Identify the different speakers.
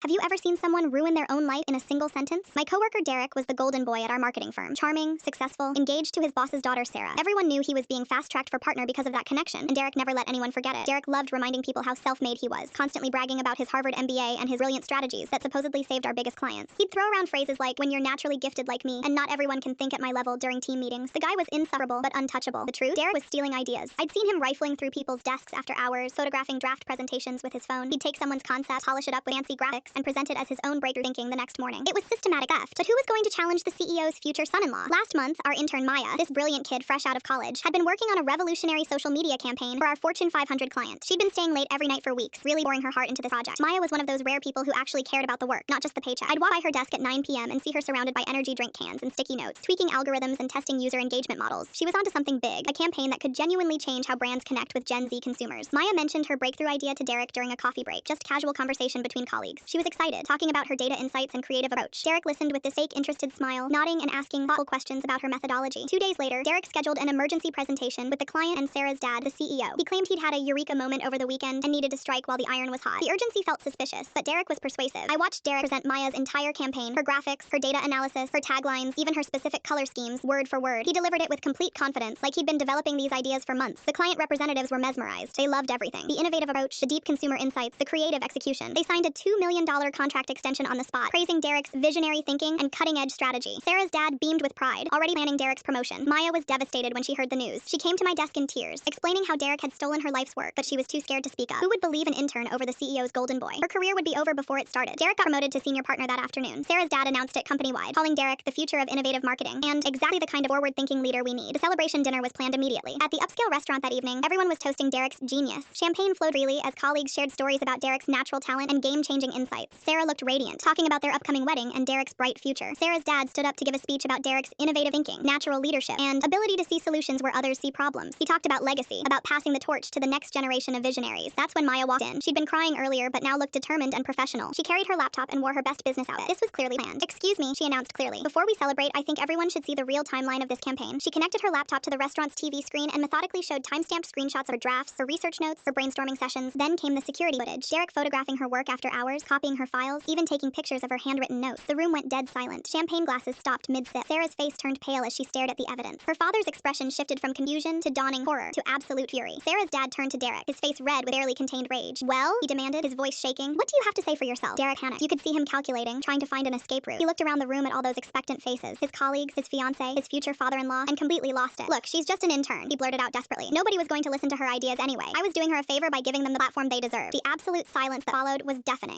Speaker 1: Have you ever seen someone ruin their own life in a single sentence? My coworker Derek was the golden boy at our marketing firm. Charming, successful, engaged to his boss's daughter Sarah. Everyone knew he was being fast-tracked for partner because of that connection, and Derek never let anyone forget it. Derek loved reminding people how self-made he was, constantly bragging about his Harvard MBA and his brilliant strategies that supposedly saved our biggest clients. He'd throw around phrases like, "when you're naturally gifted like me, and not everyone can think at my level" during team meetings. The guy was insufferable, but untouchable. The truth? Derek was stealing ideas. I'd seen him rifling through people's desks after hours, photographing draft presentations with his phone. He'd take someone's concept, polish it up with fancy graphics, and present it as his own breakthrough thinking the next morning. It was systematic theft. But who was going to challenge the CEO's future son-in-law? Last month, our intern Maya, this brilliant kid fresh out of college, had been working on a revolutionary social media campaign for our Fortune 500 client. She'd been staying late every night for weeks, really pouring her heart into this project. Maya was one of those rare people who actually cared about the work, not just the paycheck. I'd walk by her desk at 9 p.m. and see her surrounded by energy drink cans and sticky notes, tweaking algorithms and testing user engagement models. She was onto something big, a campaign that could genuinely change how brands connect with Gen Z consumers. Maya mentioned her breakthrough idea to Derek during a coffee break, just casual conversation between colleagues. She was excited, talking about her data insights and creative approach. Derek listened with this fake interested smile, nodding and asking thoughtful questions about her methodology. 2 days later, Derek scheduled an emergency presentation with the client and Sarah's dad, the CEO. He claimed he'd had a eureka moment over the weekend and needed to strike while the iron was hot. The urgency felt suspicious, but Derek was persuasive. I watched Derek present Maya's entire campaign, her graphics, her data analysis, her taglines, even her specific color schemes, word for word. He delivered it with complete confidence, like he'd been developing these ideas for months. The client representatives were mesmerized. They loved everything. The innovative approach, the deep consumer insights, the creative execution. They signed a $2 million contract extension on the spot, praising Derek's visionary thinking and cutting-edge strategy. Sarah's dad beamed with pride, already planning Derek's promotion. Maya was devastated when she heard the news. She came to my desk in tears, explaining how Derek had stolen her life's work, but she was too scared to speak up. Who would believe an intern over the CEO's golden boy? Her career would be over before it started. Derek got promoted to senior partner that afternoon. Sarah's dad announced it company-wide, calling Derek the future of innovative marketing, and exactly the kind of forward-thinking leader we need. The celebration dinner was planned immediately. At the upscale restaurant that evening, everyone was toasting Derek's genius. Champagne flowed freely as colleagues shared stories about Derek's natural talent and game-changing insights. Sarah looked radiant, talking about their upcoming wedding and Derek's bright future. Sarah's dad stood up to give a speech about Derek's innovative thinking, natural leadership, and ability to see solutions where others see problems. He talked about legacy, about passing the torch to the next generation of visionaries. That's when Maya walked in. She'd been crying earlier, but now looked determined and professional. She carried her laptop and wore her best business outfit. This was clearly planned. "Excuse me," she announced clearly. "Before we celebrate, I think everyone should see the real timeline of this campaign." She connected her laptop to the restaurant's TV screen and methodically showed time-stamped screenshots of her drafts, her research notes, her brainstorming sessions. Then came the security footage. Derek photographing her work after hours, copying her files, even taking pictures of her handwritten notes. The room went dead silent. Champagne glasses stopped mid-sip. Sarah's face turned pale as she stared at the evidence. Her father's expression shifted from confusion to dawning horror to absolute fury. Sarah's dad turned to Derek, his face red with barely contained rage. "Well?" he demanded, his voice shaking. "What do you have to say for yourself?" Derek panicked. You could see him calculating, trying to find an escape route. He looked around the room at all those expectant faces, his colleagues, his fiancé, his future father-in-law, and completely lost it. "Look, she's just an intern," he blurted out desperately. "Nobody was going to listen to her ideas anyway. I was doing her a favor by giving them the platform they deserved." The absolute silence that followed was deafening.